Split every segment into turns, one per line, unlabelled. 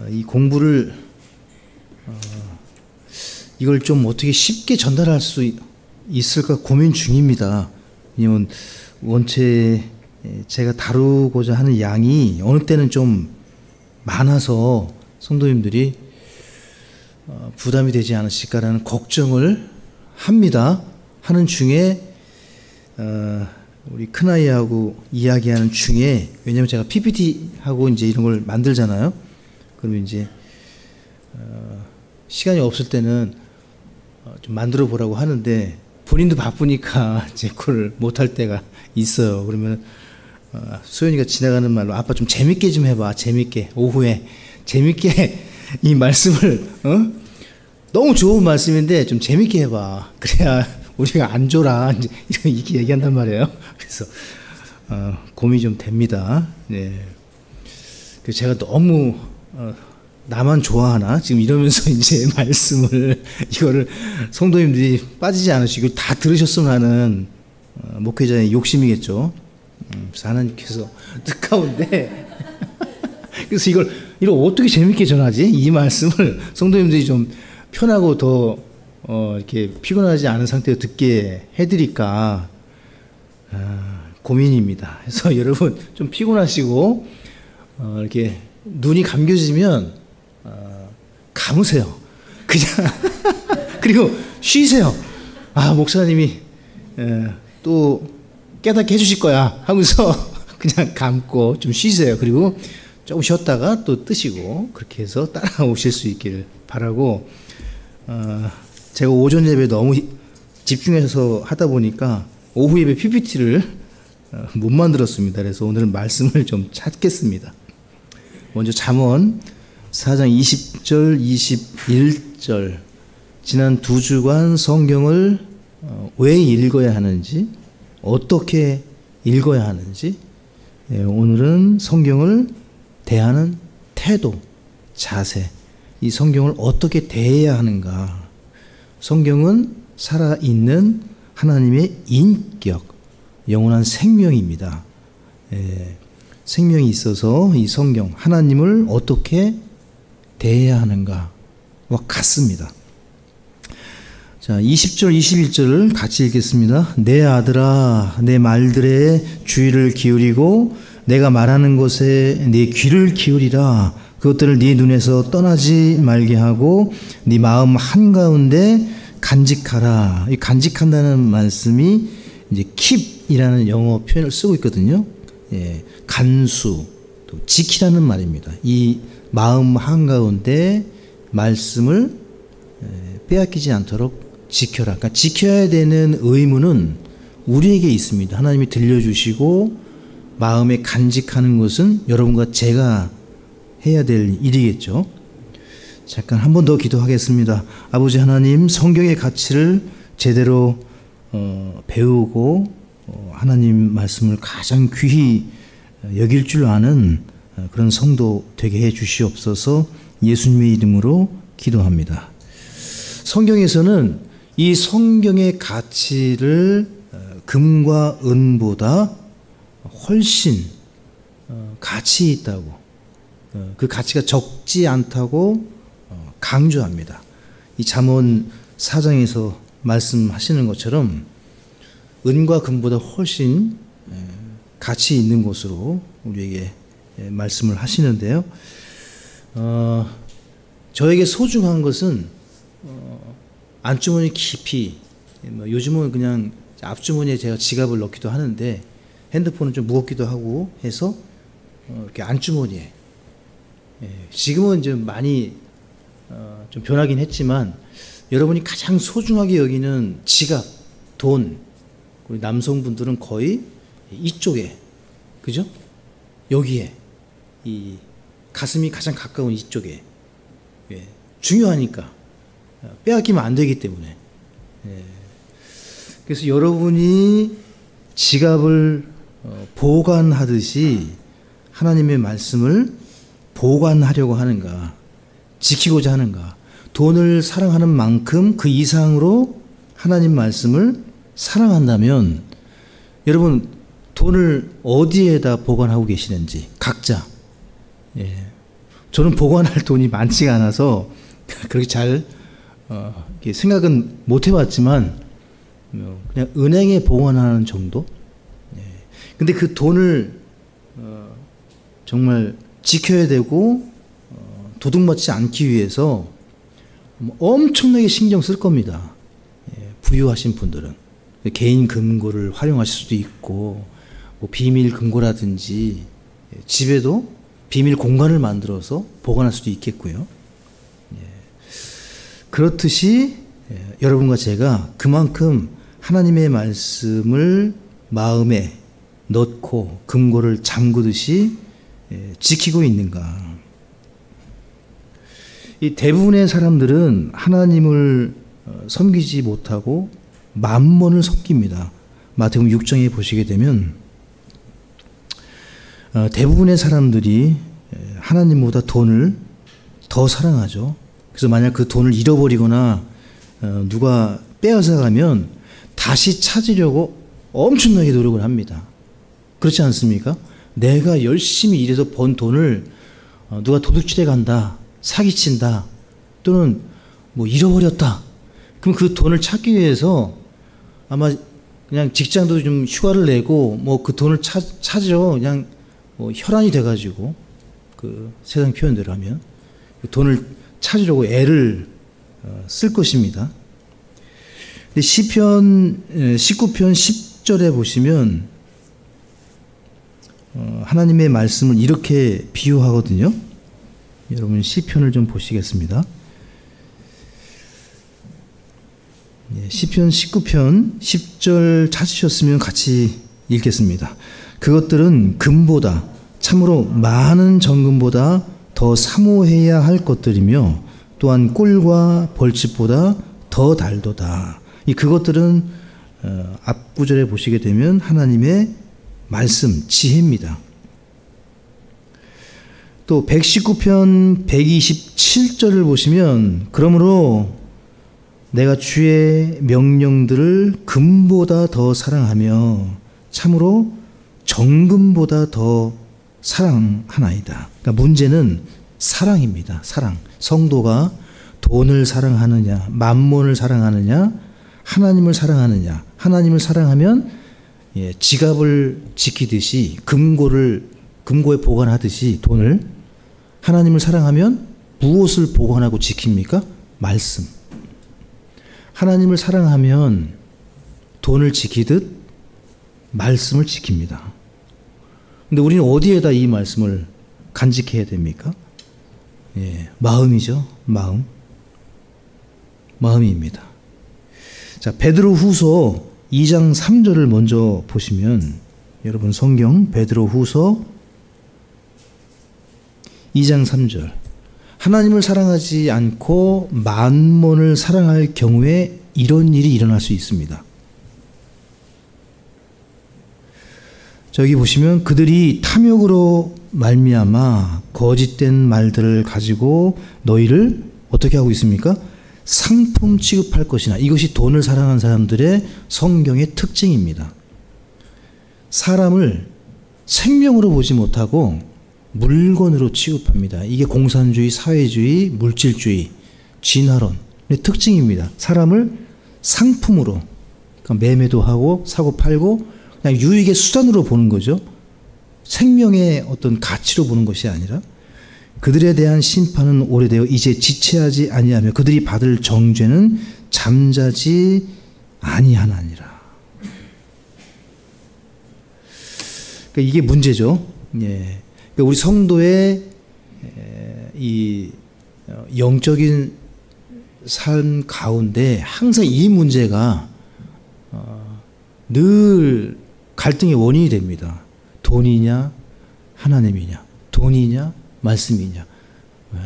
이 공부를 이걸 좀 어떻게 쉽게 전달할 수 있을까 고민 중입니다. 왜냐면 원체 제가 다루고자 하는 양이 어느 때는 좀 많아서 성도님들이 부담이 되지 않으실까라는 걱정을 합니다. 하는 중에 우리 큰아이하고 이야기하는 중에, 왜냐면 제가 PPT하고 이제 이런 걸 만들잖아요. 그러면 이제 시간이 없을 때는 좀 만들어 보라고 하는데 본인도 바쁘니까 이제 그걸 못할 때가 있어요. 그러면 소연이가 지나가는 말로 아빠 좀 재밌게 좀 해봐. 재밌게 오후에 재밌게 이 말씀을 너무 좋은 말씀인데 좀 재밌게 해봐. 그래야 우리가 안 졸아. 이제 이렇게 얘기한단 말이에요. 그래서 고민이 좀 됩니다. 네. 그래서 제가 너무 나만 좋아하나 지금 이러면서 이제 말씀을 이거를 성도님들이 빠지지 않으시고 다 들으셨으면 하는 목회자의 욕심이겠죠. 그래서 하나님께서 뜻가운데 그래서 이걸 어떻게 재밌게 전하지? 이 말씀을 성도님들이 좀 편하고 더 이렇게 피곤하지 않은 상태로 듣게 해드릴까 고민입니다. 그래서 여러분 좀 피곤하시고 이렇게 눈이 감겨지면 감으세요. 그냥 그리고 쉬세요. 목사님이 또 깨닫게 해주실 거야 하면서 그냥 감고 좀 쉬세요. 그리고 조금 쉬었다가 또 뜨시고 그렇게 해서 따라오실 수 있기를 바라고, 제가 오전 예배 너무 집중해서 하다 보니까 오후 예배 PPT를 못 만들었습니다. 그래서 오늘은 말씀을 좀 찾겠습니다. 먼저 잠언 4장 20절 21절, 지난 두 주간 성경을 왜 읽어야 하는지, 어떻게 읽어야 하는지, 오늘은 성경을 대하는 태도, 자세, 이 성경을 어떻게 대해야 하는가. 성경은 살아있는 하나님의 인격, 영원한 생명입니다. 생명이 있어서 이 성경, 하나님을 어떻게 대해야 하는가와 같습니다. 자, 20절, 21절을 같이 읽겠습니다. 내 아들아, 내 말들에 주의를 기울이고 내가 말하는 것에 네 귀를 기울이라. 그것들을 네 눈에서 떠나지 말게 하고 네 마음 한가운데 간직하라. 이 간직한다는 말씀이 이제 keep이라는 영어 표현을 쓰고 있거든요. 간수, 또 지키라는 말입니다. 이 마음 한가운데 말씀을 빼앗기지 않도록 지켜라. 그러니까 지켜야 되는 의무는 우리에게 있습니다. 하나님이 들려주시고 마음에 간직하는 것은 여러분과 제가 해야 될 일이겠죠. 잠깐 한 번 더 기도하겠습니다. 아버지 하나님, 성경의 가치를 제대로 배우고 하나님 말씀을 가장 귀히 여길 줄 아는 그런 성도 되게 해 주시옵소서. 예수님의 이름으로 기도합니다. 성경에서는 이 성경의 가치를 금과 은보다 훨씬 가치 있다고, 그 가치가 적지 않다고 강조합니다. 이 잠언 4장에서 말씀하시는 것처럼 은과 금보다 훨씬 가치 있는 것으로 우리에게 말씀을 하시는데요. 저에게 소중한 것은 안주머니 깊이, 요즘은 그냥 앞주머니에 제가 지갑을 넣기도 하는데 핸드폰은 좀 무겁기도 하고 해서 이렇게 안주머니에, 지금은 좀 많이 좀 변하긴 했지만 여러분이 가장 소중하게 여기는 지갑, 돈, 우리 남성분들은 거의 이쪽에, 그죠? 여기에, 이 가슴이 가장 가까운 이쪽에, 중요하니까 빼앗기면 안 되기 때문에. 그래서 여러분이 지갑을 보관하듯이 하나님의 말씀을 보관하려고 하는가, 지키고자 하는가, 돈을 사랑하는 만큼 그 이상으로 하나님 말씀을 사랑한다면 여러분 돈을 어디에다 보관하고 계시는지 각자. 예. 저는 보관할 돈이 많지가 않아서 그렇게 잘 이렇게 생각은 못 해봤지만 그냥 은행에 보관하는 정도. 예. 근데 그 돈을 정말 지켜야 되고 도둑맞지 않기 위해서 엄청나게 신경 쓸 겁니다. 예. 부유하신 분들은 개인 금고를 활용하실 수도 있고 뭐 비밀 금고라든지 집에도 비밀 공간을 만들어서 보관할 수도 있겠고요. 예. 그렇듯이 여러분과 제가 그만큼 하나님의 말씀을 마음에 넣고 금고를 잠그듯이 지키고 있는가. 이 대부분의 사람들은 하나님을 섬기지 못하고 만몬을 섬깁니다. 마태복음 6장에 보시게 되면 대부분의 사람들이 하나님보다 돈을 더 사랑하죠. 그래서 만약 그 돈을 잃어버리거나 누가 빼앗아 가면 다시 찾으려고 엄청나게 노력을 합니다. 그렇지 않습니까? 내가 열심히 일해서 번 돈을 누가 도둑질해 간다, 사기친다, 또는 뭐 잃어버렸다. 그럼 그 돈을 찾기 위해서 아마 그냥 직장도 좀 휴가를 내고 뭐 그 돈을 찾으려 그냥 뭐 혈안이 돼가지고 그 세상 표현대로 하면 그 돈을 찾으려고 애를 쓸 것입니다. 근데 시편 19편 10절에 보시면 하나님의 말씀을 이렇게 비유하거든요. 여러분 시편을 좀 보시겠습니다. 시편 19편 10절 찾으셨으면 같이 읽겠습니다. 그것들은 금보다 참으로 많은 정금보다 더 사모해야 할 것들이며 또한 꿀과 벌집보다 더 달도다. 이 그것들은 앞구절에 보시게 되면 하나님의 말씀, 지혜입니다. 또 119편 127절을 보시면 그러므로 내가 주의 명령들을 금보다 더 사랑하며 참으로 정금보다 더 사랑하나이다. 그러니까 문제는 사랑입니다. 사랑. 성도가 돈을 사랑하느냐, 만몬을 사랑하느냐, 하나님을 사랑하느냐. 하나님을 사랑하면 지갑을 지키듯이 금고에 보관하듯이 돈을, 하나님을 사랑하면 무엇을 보관하고 지킵니까? 말씀. 하나님을 사랑하면 돈을 지키듯 말씀을 지킵니다. 근데 우리는 어디에다 이 말씀을 간직해야 됩니까? 마음이죠. 마음입니다. 자, 베드로후서 2장 3절을 먼저 보시면, 여러분 성경 베드로후서 2장 3절. 하나님을 사랑하지 않고 만몬을 사랑할 경우에 이런 일이 일어날 수 있습니다. 저기 보시면 그들이 탐욕으로 말미암아 거짓된 말들을 가지고 너희를 어떻게 하고 있습니까? 상품 취급할 것이나. 이것이 돈을 사랑하는 사람들의 성경의 특징입니다. 사람을 생명으로 보지 못하고 물건으로 취급합니다. 이게 공산주의, 사회주의, 물질주의, 진화론의 특징입니다. 사람을 상품으로, 그러니까 매매도 하고 사고 팔고 그냥 유익의 수단으로 보는 거죠. 생명의 어떤 가치로 보는 것이 아니라. 그들에 대한 심판은 오래되어 이제 지체하지 아니하며 그들이 받을 정죄는 잠자지 아니하나니라. 그러니까 이게 문제죠. 예. 그러니까 우리 성도의 이 영적인 삶 가운데 항상 이 문제가 늘 갈등의 원인이 됩니다. 돈이냐, 하나님이냐, 돈이냐, 말씀이냐,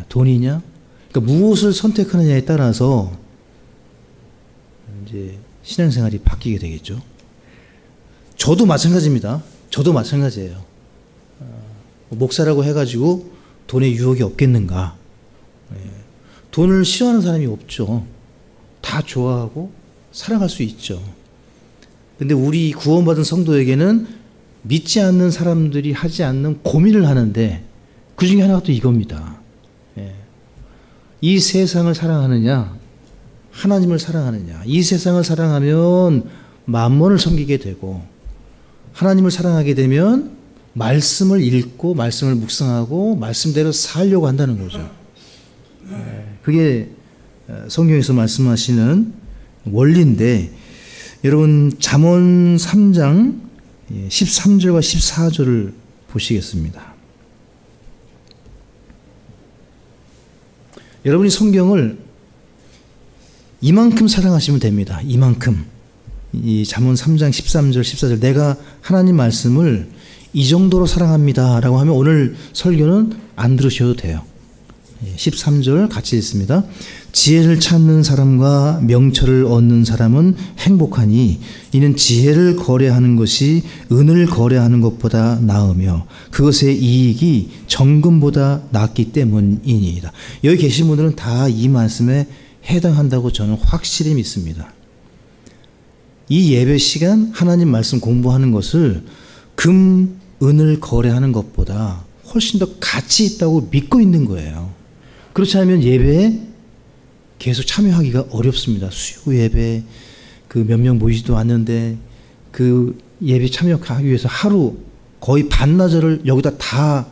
돈이냐. 그러니까 무엇을 선택하느냐에 따라서 이제 신앙생활이 바뀌게 되겠죠. 저도 마찬가지입니다. 저도 마찬가지예요. 목사라고 해가지고 돈에 유혹이 없겠는가? 돈을 싫어하는 사람이 없죠. 다 좋아하고 사랑할 수 있죠. 근데 우리 구원받은 성도에게는 믿지 않는 사람들이 하지 않는 고민을 하는데 그 중에 하나가 또 이겁니다. 이 세상을 사랑하느냐, 하나님을 사랑하느냐. 이 세상을 사랑하면 만몬을 섬기게 되고, 하나님을 사랑하게 되면 말씀을 읽고 말씀을 묵상하고 말씀대로 살려고 한다는 거죠. 그게 성경에서 말씀하시는 원리인데, 여러분 잠언 3장 13절과 14절을 보시겠습니다. 여러분이 성경을 이만큼 사랑하시면 됩니다. 이만큼. 이 잠언 3장 13절 14절, 내가 하나님 말씀을 이 정도로 사랑합니다 라고 하면 오늘 설교는 안 들으셔도 돼요. 13절 같이 읽습니다. 지혜를 찾는 사람과 명철을 얻는 사람은 행복하니 이는 지혜를 거래하는 것이 은을 거래하는 것보다 나으며 그것의 이익이 정금보다 낫기 때문이니이다. 여기 계신 분들은 다 이 말씀에 해당한다고 저는 확실히 믿습니다. 이 예배 시간 하나님 말씀 공부하는 것을 금, 은을 거래하는 것보다 훨씬 더 가치 있다고 믿고 있는 거예요. 그렇지 않으면 예배에 계속 참여하기가 어렵습니다. 수요 예배 그 몇 명 모이지도 않는데 그 예배 참여하기 위해서 하루 거의 반나절을 여기다 다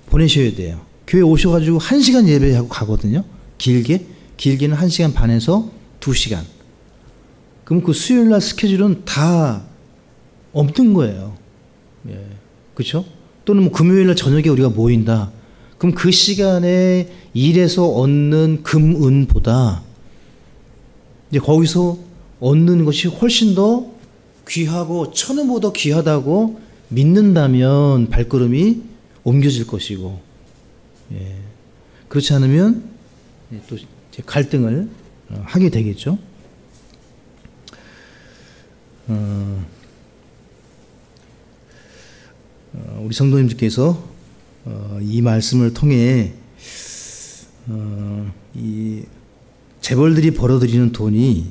보내셔야 돼요. 교회 오셔가지고 1시간 예배하고 가거든요. 길게는 1시간 반에서 2시간. 그럼 그 수요일 날 스케줄은 다 없는 거예요. 예. 그렇죠? 또는 뭐 금요일 날 저녁에 우리가 모인다. 그럼 그 시간에 일에서 얻는 금, 은보다 이제 거기서 얻는 것이 훨씬 더 귀하고 천원보다 귀하다고 믿는다면 발걸음이 옮겨질 것이고, 예. 그렇지 않으면 또 갈등을 하게 되겠죠. 우리 성도님들께서 이 말씀을 통해 이 재벌들이 벌어들이는 돈이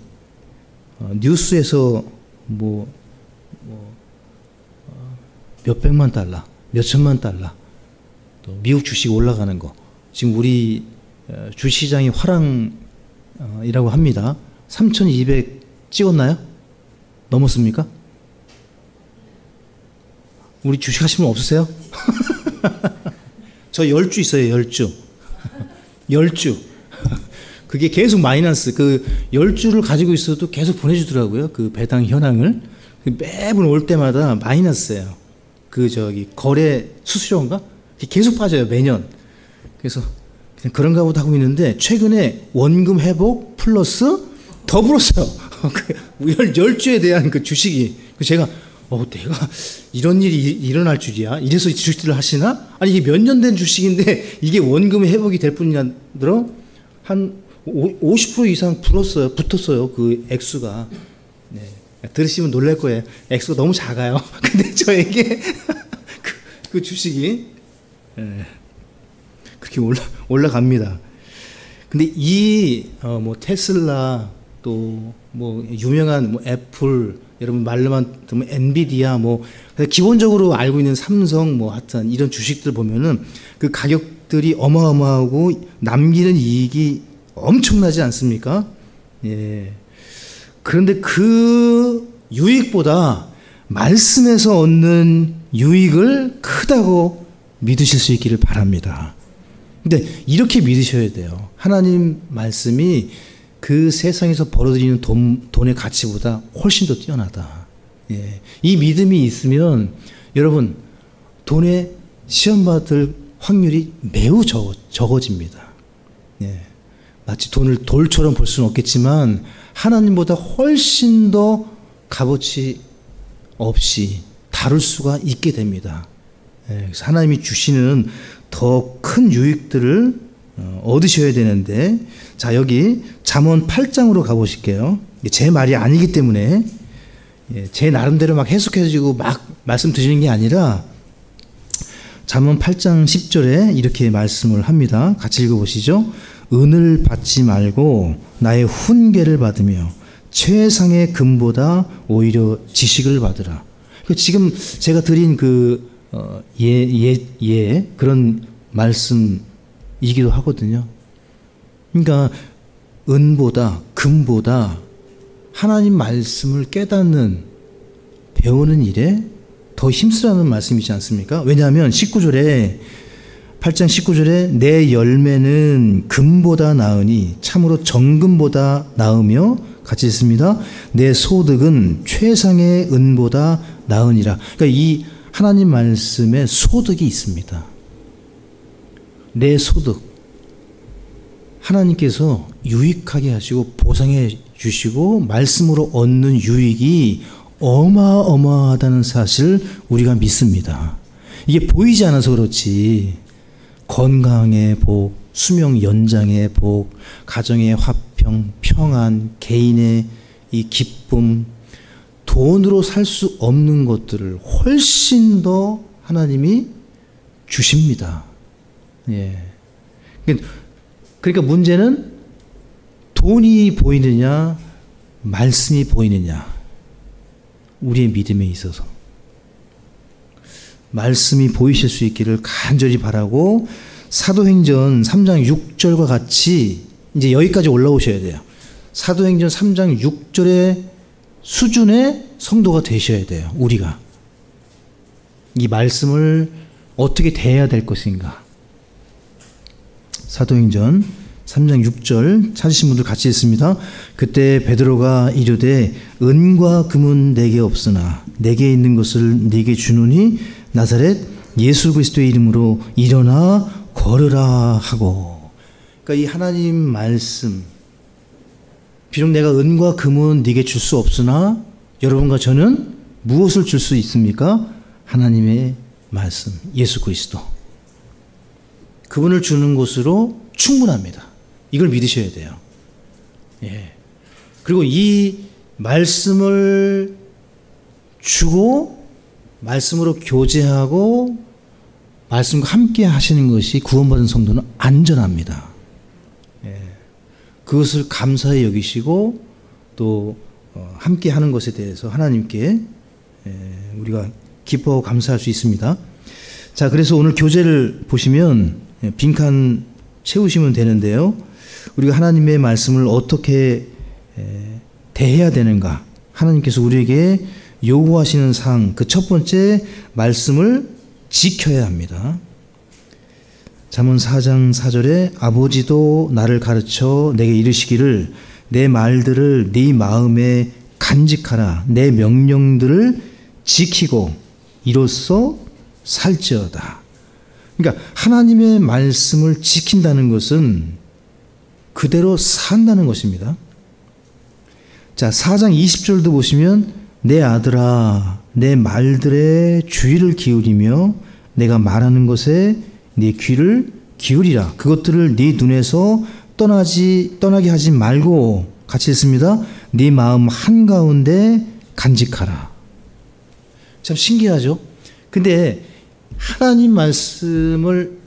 뉴스에서 몇백만 달러, 몇천만 달러, 또 미국 주식 올라가는 거, 지금 우리 주시장이 화랑이라고 합니다. 3,200 찍었나요? 넘었습니까? 우리 주식 하시는 분 없으세요? 저 10주 있어요. 10주. 10주. 그게 계속 마이너스. 그 10주를 가지고 있어도 계속 보내주더라고요. 그 배당 현황을. 매번 올 때마다 마이너스예요. 그 거래 수수료인가? 계속 빠져요. 매년. 그래서 그냥 그런가 보다 하고 있는데 최근에 원금 회복 플러스 더 불었어요. 10주에 대한 그 주식이. 제가 내가 이런 일이 일어날 줄이야? 이래서 주식들을 하시나? 아니, 이게 몇 년 된 주식인데 이게 원금 회복이 될 뿐이라 한 50% 이상 붙었어요. 그 액수가. 네. 들으시면 놀랄 거예요. 액수가 너무 작아요. 근데 저에게 그 주식이 그렇게 올라갑니다. 근데 테슬라 또 유명한 애플, 여러분 말로만 들으면 엔비디아 기본적으로 알고 있는 삼성 하여튼 이런 주식들 보면은 그 가격들이 어마어마하고 남기는 이익이 엄청나지 않습니까? 예. 그런데 그 유익보다 말씀에서 얻는 유익을 크다고 믿으실 수 있기를 바랍니다. 근데 이렇게 믿으셔야 돼요. 하나님 말씀이 그 세상에서 벌어들이는 돈의 가치보다 훨씬 더 뛰어나다. 예. 이 믿음이 있으면 여러분 돈에 시험받을 확률이 매우 적어집니다. 예. 마치 돈을 돌처럼 볼 수는 없겠지만 하나님보다 훨씬 더 값어치 없이 다룰 수가 있게 됩니다. 예. 그래서 하나님이 주시는 더 큰 유익들을 얻으셔야 되는데, 자, 여기 잠언 8장으로 가보실게요. 제 말이 아니기 때문에 제 나름대로 막 해석해주고 막 말씀 드리는 게 아니라 잠언 8장 10절에 이렇게 말씀을 합니다. 같이 읽어보시죠. 은을 받지 말고 나의 훈계를 받으며 최상의 금보다 오히려 지식을 받으라. 지금 제가 드린 그런 말씀이기도 하거든요. 그러니까 은보다 금보다 하나님 말씀을 깨닫는 배우는 일에 더 힘쓰라는 말씀이지 않습니까? 왜냐하면 8장 19절에 내 열매는 금보다 나으니 참으로 정금보다 나으며 같이 있습니다. 내 소득은 최상의 은보다 나으니라. 그러니까 이 하나님 말씀에 소득이 있습니다. 내 소득. 하나님께서 유익하게 하시고 보상해 주시고 말씀으로 얻는 유익이 어마어마하다는 사실을 우리가 믿습니다. 이게 보이지 않아서 그렇지 건강의 복, 수명 연장의 복, 가정의 화평, 평안, 개인의 이 기쁨, 돈으로 살 수 없는 것들을 훨씬 더 하나님이 주십니다. 예. 그러니까 문제는 돈이 보이느냐, 말씀이 보이느냐, 우리의 믿음에 있어서. 말씀이 보이실 수 있기를 간절히 바라고 사도행전 3장 6절과 같이 이제 여기까지 올라오셔야 돼요. 사도행전 3장 6절의 수준의 성도가 되셔야 돼요. 우리가. 이 말씀을 어떻게 대해야 될 것인가. 사도행전 3장 6절 찾으신 분들 같이 있습니다. 그때 베드로가 이르되 은과 금은 내게 없으나 내게 있는 것을 네게 주노니 나사렛 예수 그리스도의 이름으로 일어나 걸으라 하고. 그러니까 이 하나님 말씀, 비록 내가 은과 금은 네게 줄 수 없으나 여러분과 저는 무엇을 줄 수 있습니까? 하나님의 말씀, 예수 그리스도. 그분을 주는 것으로 충분합니다. 이걸 믿으셔야 돼요. 예. 그리고 이 말씀을 주고 말씀으로 교제하고 말씀과 함께 하시는 것이 구원받은 성도는 안전합니다. 예. 그것을 감사히 여기시고 또 함께 하는 것에 대해서 하나님께 우리가 기뻐하고 감사할 수 있습니다. 자, 그래서 오늘 교재를 보시면 빈칸 채우시면 되는데요. 우리가 하나님의 말씀을 어떻게 대해야 되는가, 하나님께서 우리에게 요구하시는 사항, 그 첫 번째 말씀을 지켜야 합니다. 잠언 4장 4절에 아버지도 나를 가르쳐 내게 이르시기를 내 말들을 네 마음에 간직하라, 내 명령들을 지키고 이로써 살지어다. 그러니까 하나님의 말씀을 지킨다는 것은 그대로 산다는 것입니다. 자, 4장 20절도 보시면 내 아들아 내 말들의 주의를 기울이며 내가 말하는 것에 네 귀를 기울이라. 그것들을 네 눈에서 떠나게 하지 말고, 같이 읽습니다. 네 마음 한가운데 간직하라. 참 신기하죠? 근데 하나님 말씀을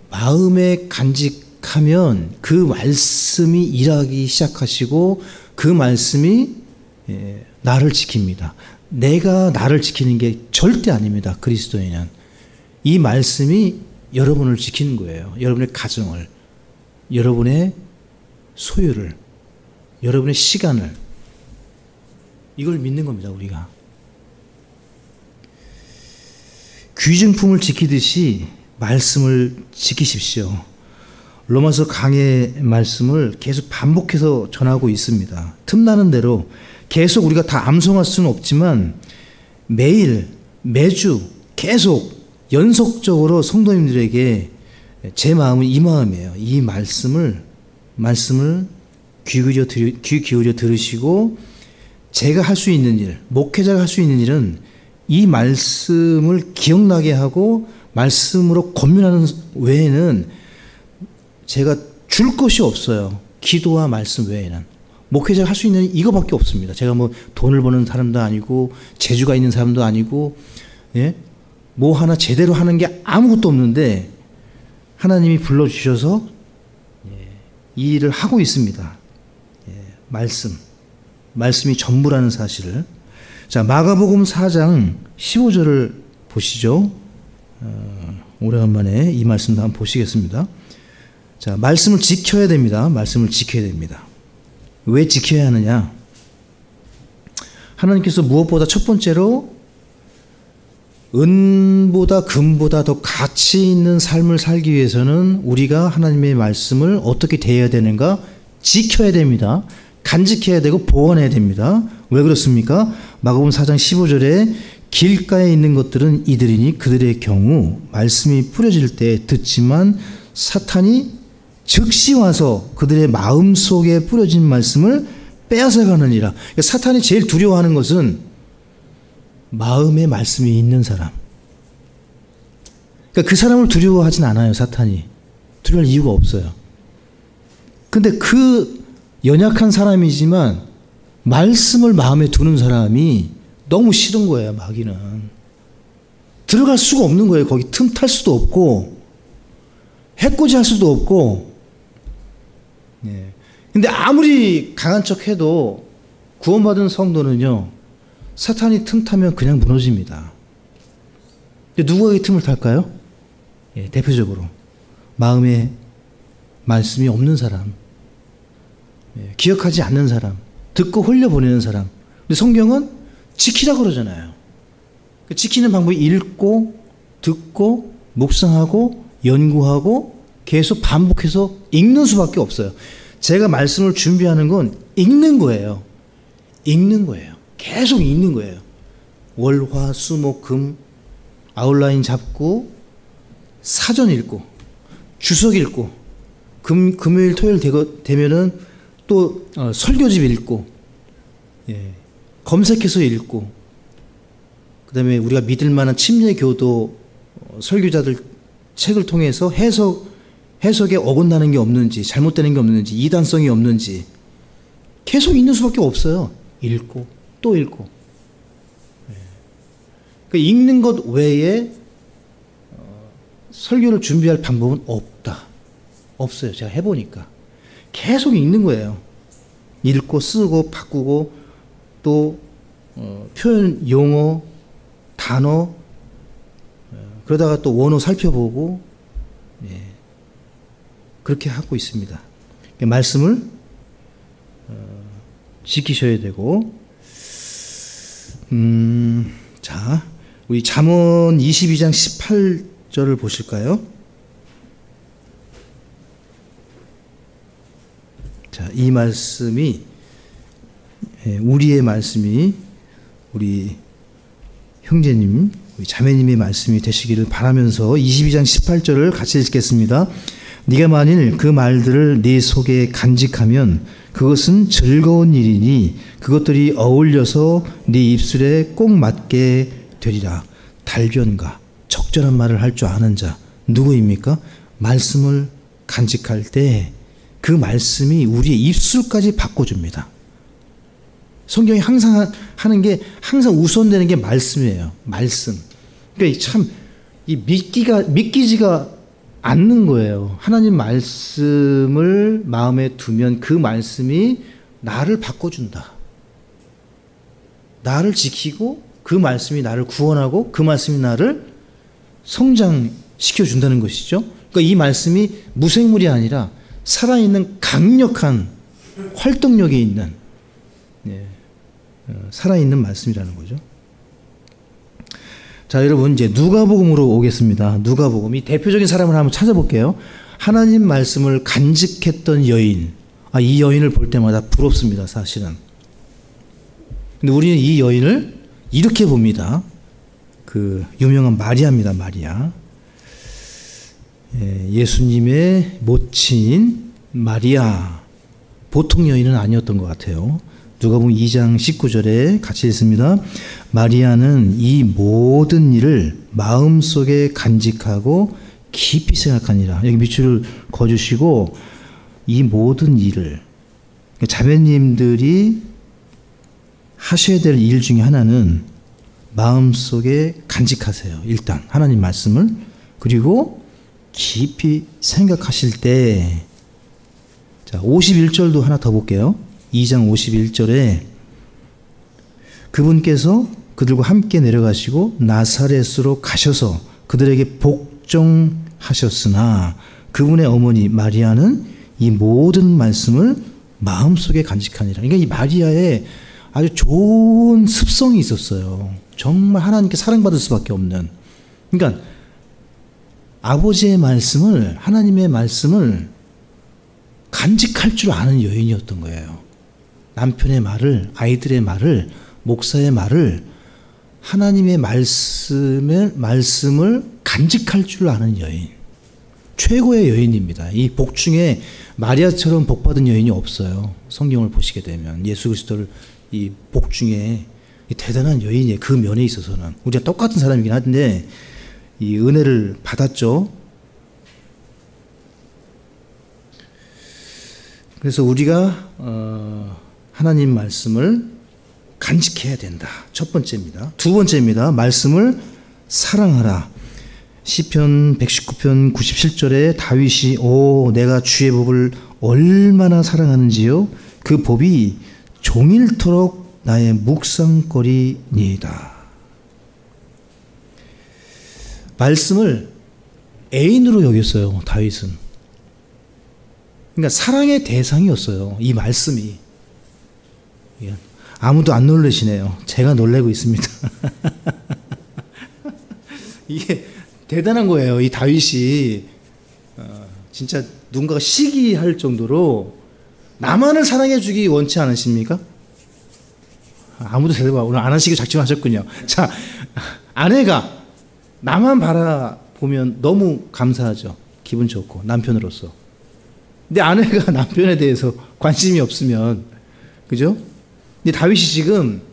마음에 간직하면 그 말씀이 일하기 시작하시고 그 말씀이 나를 지킵니다. 내가 나를 지키는 게 절대 아닙니다. 그리스도인은. 이 말씀이 여러분을 지키는 거예요. 여러분의 가정을, 여러분의 소유를, 여러분의 시간을. 이걸 믿는 겁니다, 우리가. 귀증품을 지키듯이 말씀을 지키십시오. 로마서 강의 말씀을 계속 반복해서 전하고 있습니다. 틈나는 대로 계속 우리가 다 암송할 수는 없지만 매일, 매주 계속 연속적으로 성도님들에게 제 마음은 이 마음이에요. 이 말씀을 귀 기울여 들으시고, 제가 할 수 있는 일, 목회자가 할 수 있는 일은 이 말씀을 기억나게 하고 말씀으로 권면하는 외에는 제가 줄 것이 없어요. 기도와 말씀 외에는. 목회자가 할 수 있는 이거밖에 없습니다. 제가 뭐 돈을 버는 사람도 아니고 재주가 있는 사람도 아니고, 예? 뭐 하나 제대로 하는 게 아무것도 없는데 하나님이 불러주셔서 이 일을 하고 있습니다. 말씀이 전부라는 사실을. 자, 마가복음 4장 15절을 보시죠. 오래간만에 이 말씀도 한번 보시겠습니다. 자, 말씀을 지켜야 됩니다. 말씀을 지켜야 됩니다. 왜 지켜야 하느냐? 하나님께서 무엇보다 첫 번째로 은보다 금보다 더 가치 있는 삶을 살기 위해서는 우리가 하나님의 말씀을 어떻게 대해야 되는가? 지켜야 됩니다. 간직해야 되고 보관해야 됩니다. 왜 그렇습니까? 마가복음 4장 15절에 길가에 있는 것들은 이들이니 그들의 경우 말씀이 뿌려질 때 듣지만 사탄이 즉시 와서 그들의 마음속에 뿌려진 말씀을 빼앗아가느니라. 그러니까 사탄이 제일 두려워하는 것은 마음에 말씀이 있는 사람. 그러니까 그 사람을 두려워하진 않아요. 사탄이. 두려워할 이유가 없어요. 근데 그 연약한 사람이지만 말씀을 마음에 두는 사람이 너무 싫은 거예요. 마귀는. 들어갈 수가 없는 거예요. 거기 틈탈 수도 없고 해코지할 수도 없고. 예. 근데 아무리 강한 척해도 구원받은 성도는요, 사탄이 틈타면 그냥 무너집니다. 근데 누가 이 틈을 탈까요? 예, 대표적으로 마음에 말씀이 없는 사람, 예, 기억하지 않는 사람, 듣고 흘려보내는 사람. 근데 성경은 지키라 그러잖아요. 지키는 방법이 읽고 듣고 묵상하고 연구하고 계속 반복해서 읽는 수밖에 없어요. 제가 말씀을 준비하는 건 읽는 거예요. 읽는 거예요. 계속 읽는 거예요. 월, 화, 수, 목, 금 아웃라인 잡고 사전 읽고 주석 읽고 금요일 토요일 되면은 또 설교집 읽고, 예, 검색해서 읽고, 그 다음에 우리가 믿을 만한 침례교도 설교자들 책을 통해서 해석에 어긋나는 게 없는지, 잘못되는 게 없는지, 이단성이 없는지 계속 읽는 수밖에 없어요. 읽고 또 읽고. 그 읽는 것 외에 설교를 준비할 방법은 없다. 없어요. 제가 해보니까 계속 읽는 거예요. 읽고 쓰고 바꾸고 또 표현, 용어, 단어, 그러다가 또 원어 살펴보고, 예, 그렇게 하고 있습니다. 말씀을 지키셔야 되고, 자, 우리 잠언 22장 18절을 보실까요? 자, 이 말씀이, 우리의 말씀이, 우리 형제님, 우리 자매님의 말씀이 되시기를 바라면서 22장 18절을 같이 읽겠습니다. 네가 만일 그 말들을 네 속에 간직하면 그것은 즐거운 일이니 그것들이 어울려서 네 입술에 꼭 맞게 되리라. 달변가, 적절한 말을 할 줄 아는 자 누구입니까? 말씀을 간직할 때 그 말씀이 우리의 입술까지 바꿔줍니다. 성경이 항상 하는 게, 항상 우선되는 게 말씀이에요. 말씀. 그러니까 참 믿기지가 않는 거예요. 하나님 말씀을 마음에 두면 그 말씀이 나를 바꿔준다. 나를 지키고 그 말씀이 나를 구원하고 그 말씀이 나를 성장시켜준다는 것이죠. 그러니까 이 말씀이 무생물이 아니라 살아있는 강력한 활동력이 있는, 예, 살아있는 말씀이라는 거죠. 자, 여러분 이제 누가복음으로 오겠습니다. 누가복음, 이 대표적인 사람을 한번 찾아볼게요. 하나님 말씀을 간직했던 여인. 이 여인을 볼 때마다 부럽습니다, 사실은. 근데 우리는 이 여인을 이렇게 봅니다. 그 유명한 마리아입니다, 마리아. 예수님의 모친인 마리아. 보통 여인은 아니었던 것 같아요. 누가복음 2장 19절에 같이 읽습니다. 마리아는 이 모든 일을 마음속에 간직하고 깊이 생각하니라. 여기 밑줄을 그어주시고, 이 모든 일을, 자매님들이 하셔야 될 일 중에 하나는 마음속에 간직하세요. 일단 하나님 말씀을. 그리고 깊이 생각하실 때, 자, 51절도 하나 더 볼게요. 2장 51절에 그분께서 그들과 함께 내려가시고 나사렛으로 가셔서 그들에게 복종하셨으나 그분의 어머니 마리아는 이 모든 말씀을 마음속에 간직하니라. 그러니까 이 마리아의 아주 좋은 습성이 있었어요. 정말 하나님께 사랑받을 수밖에 없는. 그러니까 아버지의 말씀을, 하나님의 말씀을 간직할 줄 아는 여인이었던 거예요. 남편의 말을, 아이들의 말을, 목사의 말을, 하나님의 말씀을 간직할 줄 아는 여인. 최고의 여인입니다. 이 복 중에 마리아처럼 복받은 여인이 없어요. 성경을 보시게 되면 예수 그리스도를 이 복 중에 이 대단한 여인이에요. 그 면에 있어서는 우리가 똑같은 사람이긴 한데 이 은혜를 받았죠. 그래서 우리가 하나님 말씀을 간직해야 된다. 첫 번째입니다. 두 번째입니다. 말씀을 사랑하라. 시편 119편 97절에 다윗이 내가 주의 법을 얼마나 사랑하는지요. 그 법이 종일토록 나의 묵상거리니이다. 말씀을 애인으로 여겼어요. 다윗은. 그러니까 사랑의 대상이었어요. 이 말씀이. 아무도 안 놀라시네요. 제가 놀래고 있습니다. 이게 대단한 거예요. 이 다윗이 진짜 누군가가 시기할 정도로 나만을 사랑해 주기 원치 않으십니까? 아무도 대답 오늘 안 하시기 작정하셨군요. 자, 아내가 나만 바라보면 너무 감사하죠. 기분 좋고 남편으로서. 근데 아내가 남편에 대해서 관심이 없으면, 그죠? 근데 다윗이 지금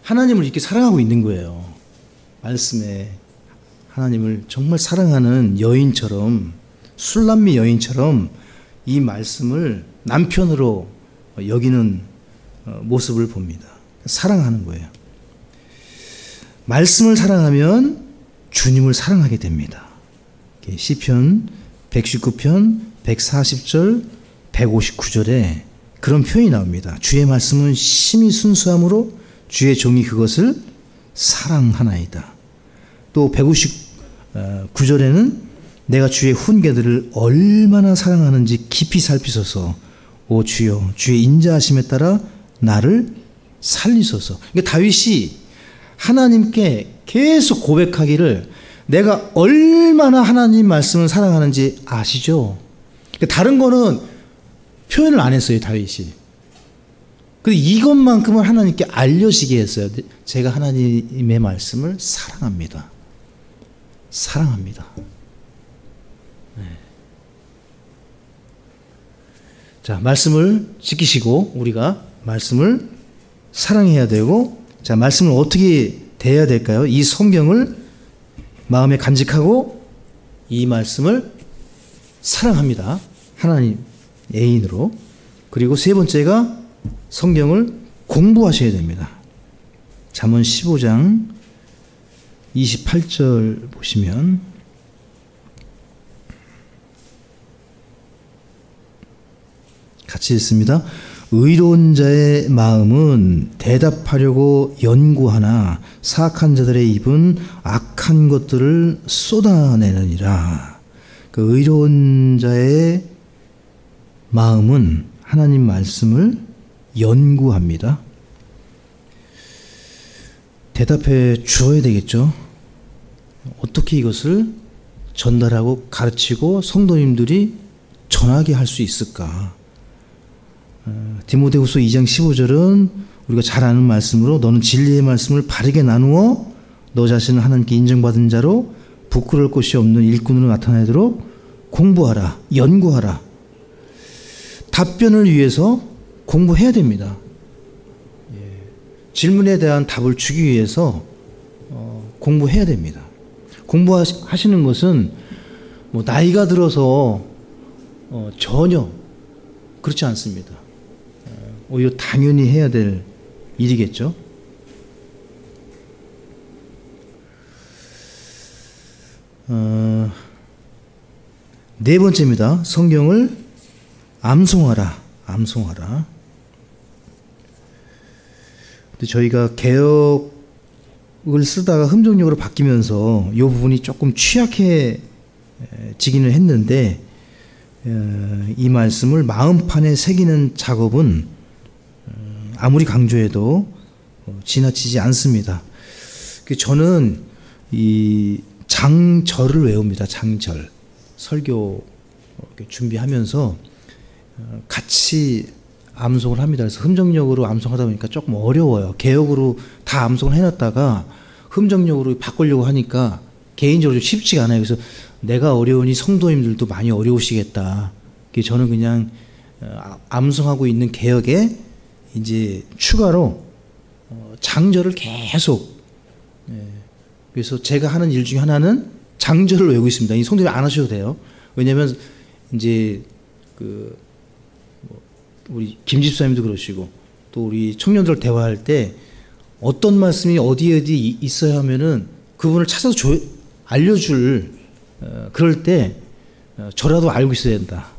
하나님을 이렇게 사랑하고 있는 거예요. 말씀에 하나님을 정말 사랑하는 여인처럼, 술람미 여인처럼 이 말씀을 남편으로 여기는 모습을 봅니다. 사랑하는 거예요. 말씀을 사랑하면 주님을 사랑하게 됩니다. 시편 119편 140절 159절에 그런 표현이 나옵니다. 주의 말씀은 심히 순수함으로 주의 종이 그것을 사랑하나이다. 또 159절에는 내가 주의 훈계들을 얼마나 사랑하는지 깊이 살피소서. 오 주여, 주의 인자하심에 따라 나를 살리소서. 그러니까 다윗이 하나님께 계속 고백하기를 내가 얼마나 하나님 말씀을 사랑하는지 아시죠? 그러니까 다른 거는 표현을 안 했어요, 다윗이. 근데 이것만큼은 하나님께 알려지게 했어요. 제가 하나님의 말씀을 사랑합니다. 사랑합니다. 네. 자, 말씀을 지키시고 우리가 말씀을 사랑해야 되고, 자, 말씀을 어떻게 대해야 될까요? 이 성경을 마음에 간직하고 이 말씀을 사랑합니다. 하나님 애인으로. 그리고 세 번째가 성경을 공부하셔야 됩니다. 잠언 15장 28절 보시면 같이 읽습니다. 의로운 자의 마음은 대답하려고 연구하나 사악한 자들의 입은 악한 것들을 쏟아내느니라. 그 의로운 자의 마음은 하나님 말씀을 연구합니다. 대답해 주어야 되겠죠. 어떻게 이것을 전달하고 가르치고 성도님들이 전하게 할 수 있을까? 디모데후서 2장 15절은 우리가 잘 아는 말씀으로 너는 진리의 말씀을 바르게 나누어 너 자신을 하나님께 인정받은 자로 부끄러울 것이 없는 일꾼으로 나타내도록 공부하라, 연구하라. 답변을 위해서 공부해야 됩니다. 질문에 대한 답을 주기 위해서 공부해야 됩니다. 공부하시는 것은 뭐 나이가 들어서 전혀 그렇지 않습니다. 오히려 당연히 해야 될 일이겠죠. 네 번째입니다. 성경을 암송하라. 암송하라. 근데 저희가 개혁을 쓰다가 흠정역으로 바뀌면서 이 부분이 조금 취약해지기는 했는데, 이 말씀을 마음판에 새기는 작업은 아무리 강조해도 지나치지 않습니다. 저는 이 장절을 외웁니다. 장절. 설교 준비하면서 같이 암송을 합니다. 그래서 흠정역으로 암송하다 보니까 조금 어려워요. 개역으로 다 암송을 해놨다가 흠정역으로 바꾸려고 하니까 개인적으로 좀 쉽지가 않아요. 그래서 내가 어려우니 성도님들도 많이 어려우시겠다. 저는 그냥 암송하고 있는 개역에 이제 추가로 장절을 계속, 그래서 제가 하는 일 중에 하나는 장절을 외우고 있습니다. 이 성도님 안 하셔도 돼요. 왜냐하면 이제 우리 김 집사님도 그러시고 또 우리 청년들 대화할 때 어떤 말씀이 어디 있어야 하면은 그분을 찾아서 알려줄, 그럴 때 저라도 알고 있어야 된다.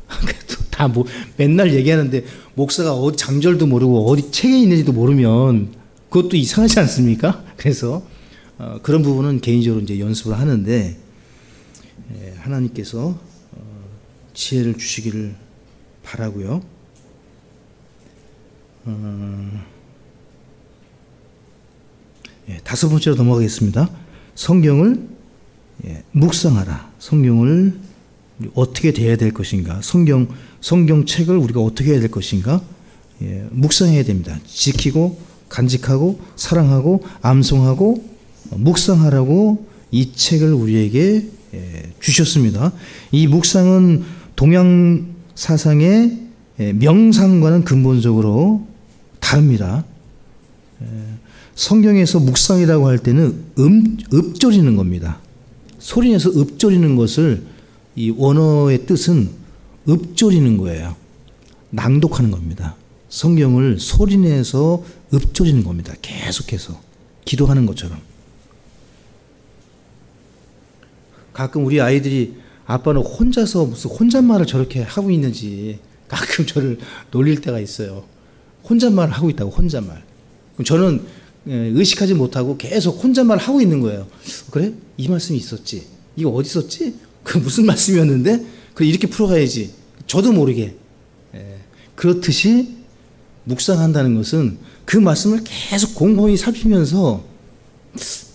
다 맨날 얘기하는데 목사가 어디 장절도 모르고 어디 책에 있는지도 모르면 그것도 이상하지 않습니까? 그래서 그런 부분은 개인적으로 이제 연습을 하는데, 하나님께서 지혜를 주시기를 바라고요. 다섯 번째로 넘어가겠습니다. 성경을 묵상하라. 성경을 어떻게 돼야 될 것인가? 성경책을 우리가 어떻게 해야 될 것인가? 묵상해야 됩니다. 지키고 간직하고 사랑하고 암송하고 묵상하라고 이 책을 우리에게 주셨습니다. 이 묵상은 동양 사상의 명상과는 근본적으로 다릅니다. 성경에서 묵상이라고 할 때는 읊조리는 겁니다. 소리내서 읊조리는 것을, 이 원어의 뜻은 읊조리는 거예요. 낭독하는 겁니다. 성경을 소리내서 읊조리는 겁니다. 계속해서 기도하는 것처럼. 가끔 우리 아이들이 아빠는 혼자서 무슨 혼잣말을 저렇게 하고 있는지 가끔 저를 놀릴 때가 있어요. 혼잣말을 하고 있다고, 혼잣말. 그럼 저는 의식하지 못하고 계속 혼잣말을 하고 있는 거예요. 그래? 이 말씀이 있었지. 이거 어디 있었지? 그 무슨 말씀이었는데? 그래, 이렇게 풀어가야지. 저도 모르게. 그렇듯이 묵상한다는 것은 그 말씀을 계속 곰곰이 살피면서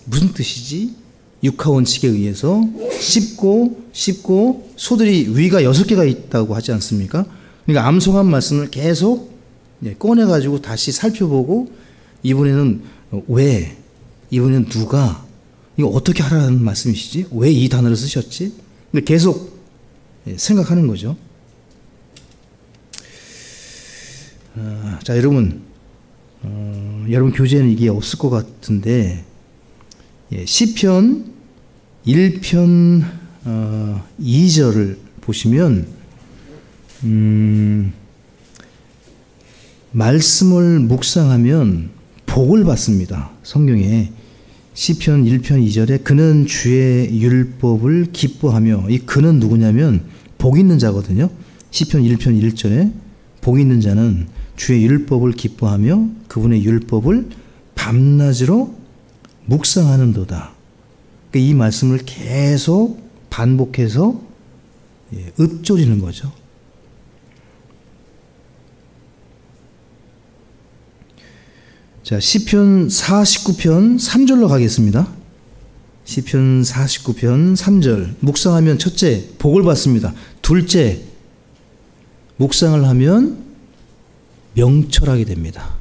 무슨 뜻이지? 육하원칙에 의해서 씹고 소들이 위가 6개가 있다고 하지 않습니까? 그러니까 암송한 말씀을 계속 꺼내가지고 다시 살펴보고, 이번에는 왜, 이번에는 누가, 이거 어떻게 하라는 말씀이시지? 왜 이 단어를 쓰셨지? 계속 생각하는 거죠. 자, 여러분 교재에는 이게 없을 것 같은데, 시편 1편 2절을 보시면 말씀을 묵상하면 복을 받습니다. 성경에 시편 1편 2절에 그는 주의 율법을 기뻐하며, 이 그는 누구냐면 복 있는 자거든요. 시편 1편 1절에 복 있는 자는 주의 율법을 기뻐하며 그분의 율법을 밤낮으로 묵상하는도다. 그러니까 이 말씀을 계속 반복해서 읊조리는 거죠. 자, 시편 49편 3절로 가겠습니다. 시편 49편 3절. 묵상하면 첫째, 복을 받습니다. 둘째, 묵상을 하면 명철하게 됩니다.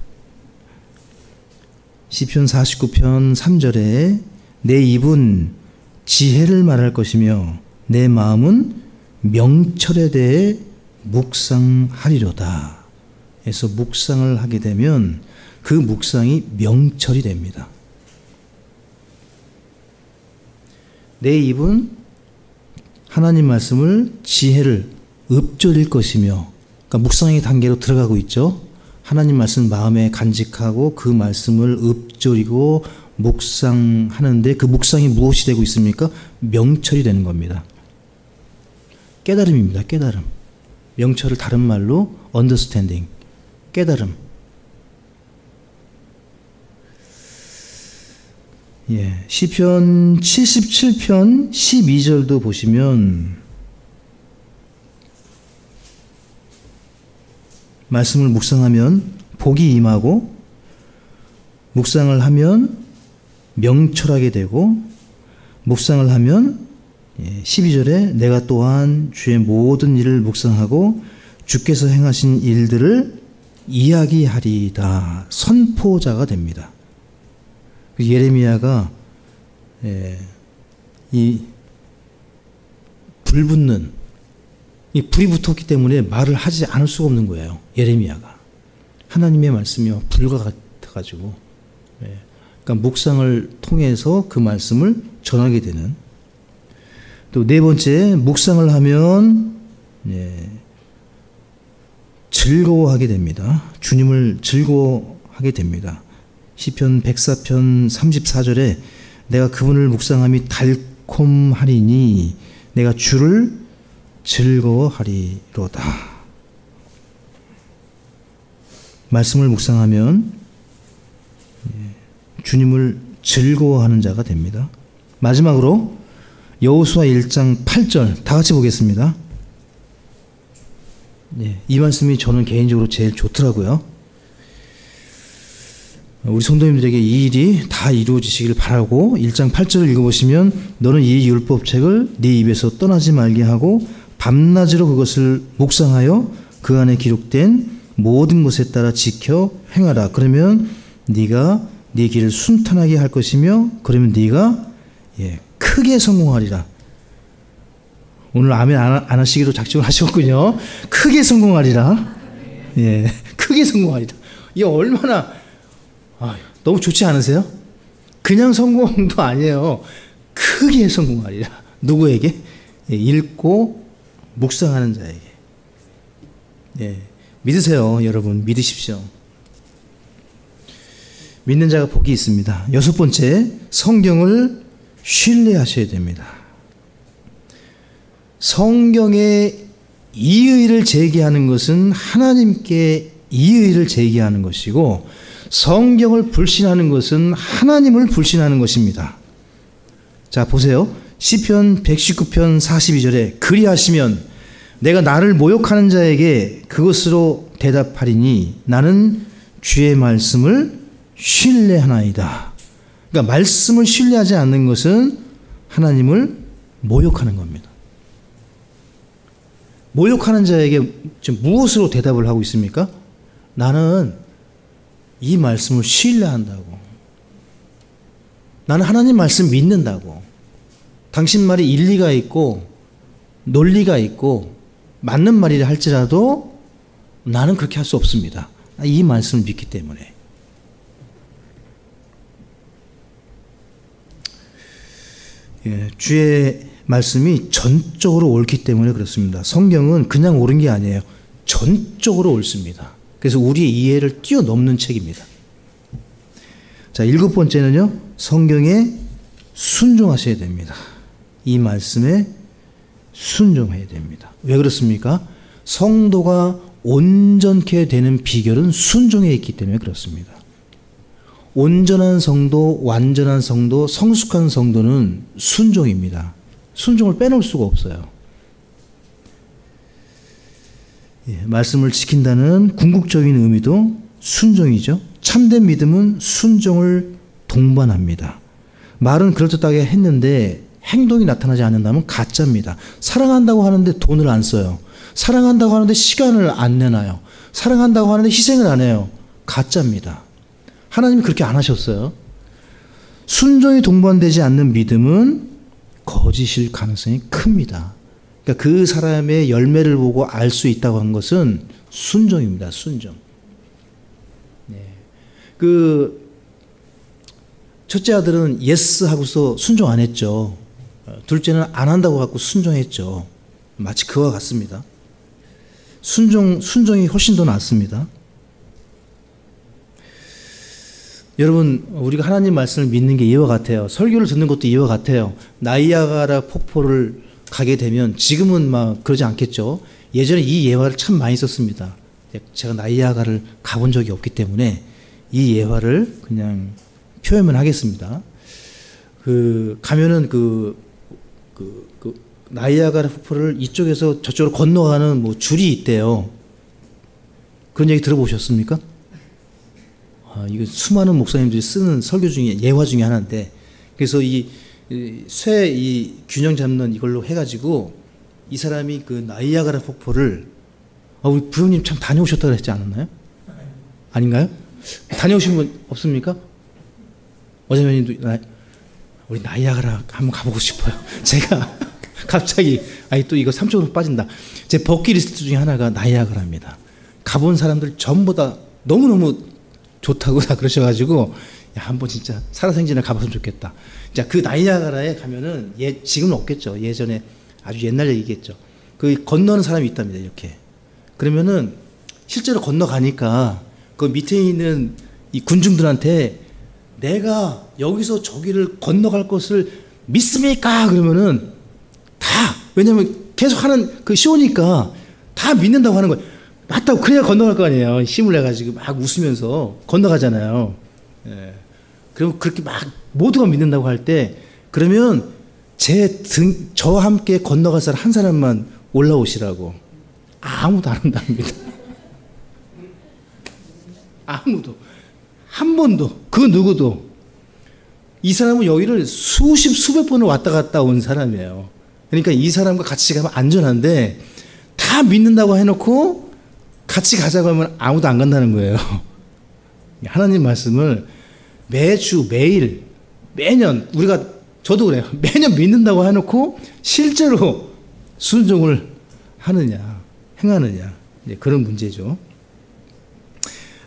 시편 49편 3절에 내 입은 지혜를 말할 것이며 내 마음은 명철에 대해 묵상하리로다. 그래서 묵상을 하게 되면 그 묵상이 명철이 됩니다. 내 입은 하나님 말씀을, 지혜를 읊조릴 것이며, 그러니까 묵상의 단계로 들어가고 있죠. 하나님 말씀 마음에 간직하고 그 말씀을 읊조리고 묵상하는데, 그 묵상이 무엇이 되고 있습니까? 명철이 되는 겁니다. 깨달음입니다. 깨달음. 명철을 다른 말로 understanding, 깨달음. 시편 77편 12절도 보시면 말씀을 묵상하면 복이 임하고 묵상을 하면 명철하게 되고 묵상을 하면 12절에 내가 또한 주의 모든 일을 묵상하고 주께서 행하신 일들을 이야기하리다. 선포자가 됩니다. 예레미야가 이 불붙는 이 불이 붙었기 때문에 말을 하지 않을 수가 없는 거예요. 예레미야가 하나님의 말씀이 불과 같아가지고 그러니까 묵상을 통해서 그 말씀을 전하게 되는. 또 네 번째, 묵상을 하면 즐거워하게 됩니다. 주님을 즐거워하게 됩니다. 시편 104편 34절에 내가 그분을 묵상함이 달콤하리니 내가 주를 즐거워하리로다. 말씀을 묵상하면 주님을 즐거워하는 자가 됩니다. 마지막으로 여호수아 1장 8절 다 같이 보겠습니다. 이 말씀이 저는 개인적으로 제일 좋더라고요. 우리 성도님들에게 이 일이 다 이루어지시길 바라고 1장 8절을 읽어보시면 너는 이 율법책을 네 입에서 떠나지 말게 하고 밤낮으로 그것을 묵상하여 그 안에 기록된 모든 것에 따라 지켜 행하라. 그러면 네가 네 길을 순탄하게 할 것이며 그러면 네가 크게 성공하리라. 오늘 아멘 안 하시기로 작정을 하셨군요. 크게 성공하리라. 크게 성공하리라. 이게 얼마나 너무 좋지 않으세요? 그냥 성공도 아니에요. 크게 성공하리라. 누구에게? 읽고 묵상하는 자에게. 믿으세요, 여러분. 믿으십시오. 믿는 자가 복이 있습니다. 여섯 번째, 성경을 신뢰하셔야 됩니다. 성경에 이의를 제기하는 것은 하나님께 이의를 제기하는 것이고 성경을 불신하는 것은 하나님을 불신하는 것입니다. 자, 보세요. 시편 119편 42절에 그리하시면 내가 나를 모욕하는 자에게 그것으로 대답하리니 나는 주의 말씀을 신뢰하나이다. 그러니까 말씀을 신뢰하지 않는 것은 하나님을 모욕하는 겁니다. 모욕하는 자에게 지금 무엇으로 대답을 하고 있습니까? 나는 이 말씀을 신뢰한다고. 나는 하나님 말씀 믿는다고. 당신 말이 일리가 있고 논리가 있고 맞는 말이라 할지라도 나는 그렇게 할 수 없습니다. 이 말씀을 믿기 때문에. 주의 말씀이 전적으로 옳기 때문에 그렇습니다. 성경은 그냥 옳은 게 아니에요. 전적으로 옳습니다. 그래서 우리의 이해를 뛰어넘는 책입니다. 자, 일곱 번째는요. 성경에 순종하셔야 됩니다. 이 말씀에 순종해야 됩니다. 왜 그렇습니까? 성도가 온전케 되는 비결은 순종에 있기 때문에 그렇습니다. 온전한 성도, 완전한 성도, 성숙한 성도는 순종입니다. 순종을 빼놓을 수가 없어요. 말씀을 지킨다는 궁극적인 의미도 순종이죠. 참된 믿음은 순종을 동반합니다. 말은 그럴듯하게 했는데 행동이 나타나지 않는다면 가짜입니다. 사랑한다고 하는데 돈을 안 써요. 사랑한다고 하는데 시간을 안 내놔요. 사랑한다고 하는데 희생을 안 해요. 가짜입니다. 하나님이 그렇게 안 하셨어요. 순종이 동반되지 않는 믿음은 거짓일 가능성이 큽니다. 그러니까 그 사람의 열매를 보고 알 수 있다고 한 것은 순종입니다. 순종. 첫째 아들은 예스 하고서 순종 안 했죠. 둘째는 안 한다고 갖고 순종했죠. 마치 그와 같습니다. 순종이 훨씬 더 낫습니다. 여러분, 우리가 하나님 말씀을 믿는 게 이와 같아요. 설교를 듣는 것도 이와 같아요. 나이아가라 폭포를 가게 되면 지금은 막 그러지 않겠죠. 예전에 이 예화를 참 많이 썼습니다. 제가 나이아가를 가본 적이 없기 때문에 이 예화를 그냥 표현을 하겠습니다. 가면은 나이아가라 폭포를 이쪽에서 저쪽으로 건너가는 뭐 줄이 있대요. 그런 얘기 들어보셨습니까? 이거 수많은 목사님들이 쓰는 설교 중에 예화 중에 하나인데, 그래서 이 균형 잡는 이걸로 해가지고 이 사람이 그 나이아가라 폭포를 우리 부형님 참 다녀오셨다고 했지 않았나요? 아닌가요? 다녀오신 분 없습니까? 어제면님도 우리 나이아가라 한번 가보고 싶어요. 제가 갑자기 또 이거 3쪽으로 빠진다. 제 버킷리스트 중에 하나가 나이아가라입니다. 가본 사람들 전부 다 너무너무 좋다고 다 그러셔가지고 한번 진짜 살아생전에 가봤으면 좋겠다. 자, 그 나이아가라에 가면은 지금은 없겠죠. 예전에 아주 옛날 얘기겠죠. 그 건너는 사람이 있답니다. 이렇게. 그러면은 실제로 건너가니까 그 밑에 있는 이 군중들한테 내가 여기서 저기를 건너갈 것을 믿습니까? 그러면은 다, 왜냐면 계속 하는 그 쇼니까 다 믿는다고 하는 거예요. 맞다고 그래야 건너갈 거 아니에요. 힘을 내가지고 막 웃으면서 건너가잖아요. 예. 그럼 그렇게 막 모두가 믿는다고 할 때, 그러면 저와 함께 건너갈 사람 한 사람만 올라오시라고. 아무도 안 온답니다. 아무도. 한 번도. 그 누구도. 이 사람은 여기를 수백 번을 왔다 갔다 온 사람이에요. 그러니까 이 사람과 같이 가면 안전한데, 다 믿는다고 해놓고 같이 가자고 하면 아무도 안 간다는 거예요. 하나님 말씀을 매주, 매일, 매년, 저도 그래요. 매년 믿는다고 해놓고 실제로 순종을 하느냐, 행하느냐. 그런 문제죠.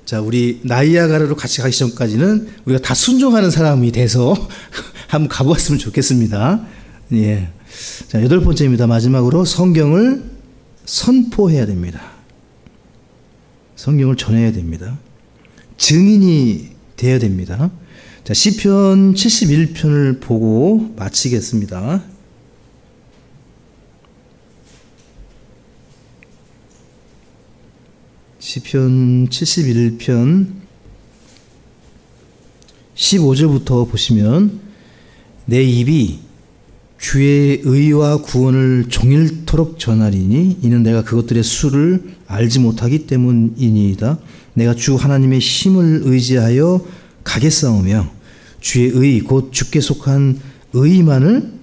자, 우리 나이아가라로 같이 가기 전까지는 우리가 다 순종하는 사람이 돼서 한번 가보았으면 좋겠습니다. 예. 자, 8번째입니다. 마지막으로 성경을 선포해야 됩니다. 성경을 전해야 됩니다. 증인이 되어야 됩니다. 자, 시편 71편을 보고 마치겠습니다. 시편 71편 15절부터 보시면, 내 입이 주의 의와 구원을 종일토록 전하리니 이는 내가 그것들의 수를 알지 못하기 때문이니이다. 내가 주 하나님의 힘을 의지하여 가겠사오며 주의 의 곧 주께 속한 의만을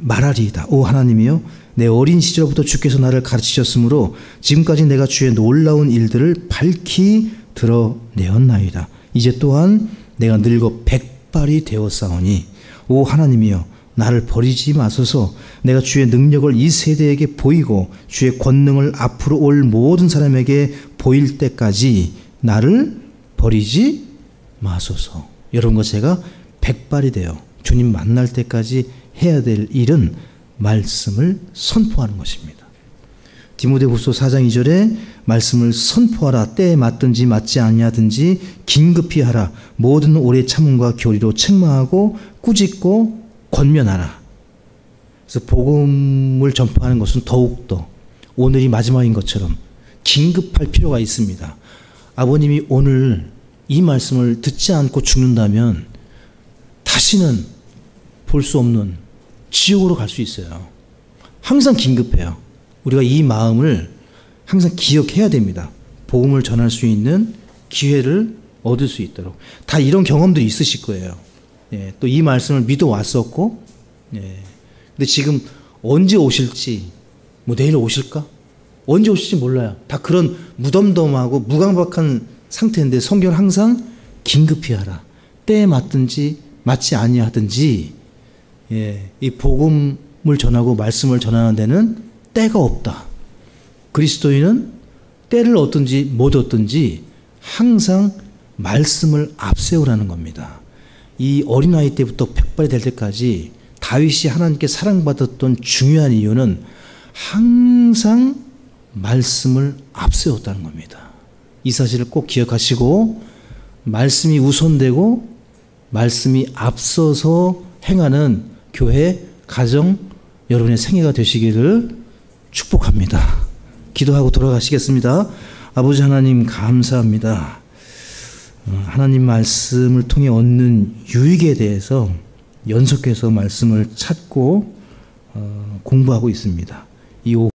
말하리이다. 오 하나님이여, 내 어린 시절부터 주께서 나를 가르치셨으므로 지금까지 내가 주의 놀라운 일들을 밝히 드러내었나이다. 이제 또한 내가 늙어 백발이 되었사오니 오 하나님이여, 나를 버리지 마소서. 내가 주의 능력을 이 세대에게 보이고 주의 권능을 앞으로 올 모든 사람에게 보일 때까지 나를 버리지 마소서. 여러분과 제가 백발이 되어 주님 만날 때까지 해야 될 일은 말씀을 선포하는 것입니다. 디모데후서 4장 2절에 말씀을 선포하라. 때에 맞든지 맞지 아니하든지 긴급히 하라. 모든 오래 참음과 교리로 책망하고 꾸짖고 권면하라. 그래서 복음을 전파하는 것은 더욱더 오늘이 마지막인 것처럼 긴급할 필요가 있습니다. 아버님이 오늘 이 말씀을 듣지 않고 죽는다면 다시는 볼 수 없는 지옥으로 갈 수 있어요. 항상 긴급해요. 우리가 이 마음을 항상 기억해야 됩니다. 복음을 전할 수 있는 기회를 얻을 수 있도록. 다 이런 경험들이 있으실 거예요. 예, 또 이 말씀을 믿어 왔었고, 예. 근데 지금 언제 오실지, 뭐 내일 오실까? 언제 오실지 몰라요. 다 그런 무덤덤하고 무감각한 상태인데 성경은 항상 긴급히 하라. 때에 맞든지 맞지 아니하든지, 예, 이 복음을 전하고 말씀을 전하는 데는 때가 없다. 그리스도인은 때를 얻든지 못 얻든지 항상 말씀을 앞세우라는 겁니다. 이 어린아이 때부터 백발이 될 때까지 다윗이 하나님께 사랑받았던 중요한 이유는 항상 말씀을 앞세웠다는 겁니다. 이 사실을 꼭 기억하시고 말씀이 우선되고 말씀이 앞서서 행하는 교회, 가정, 여러분의 생애가 되시기를 축복합니다. 기도하고 돌아가시겠습니다. 아버지 하나님 감사합니다. 하나님 말씀을 통해 얻는 유익에 대해서 연속해서 말씀을 찾고 공부하고 있습니다. 이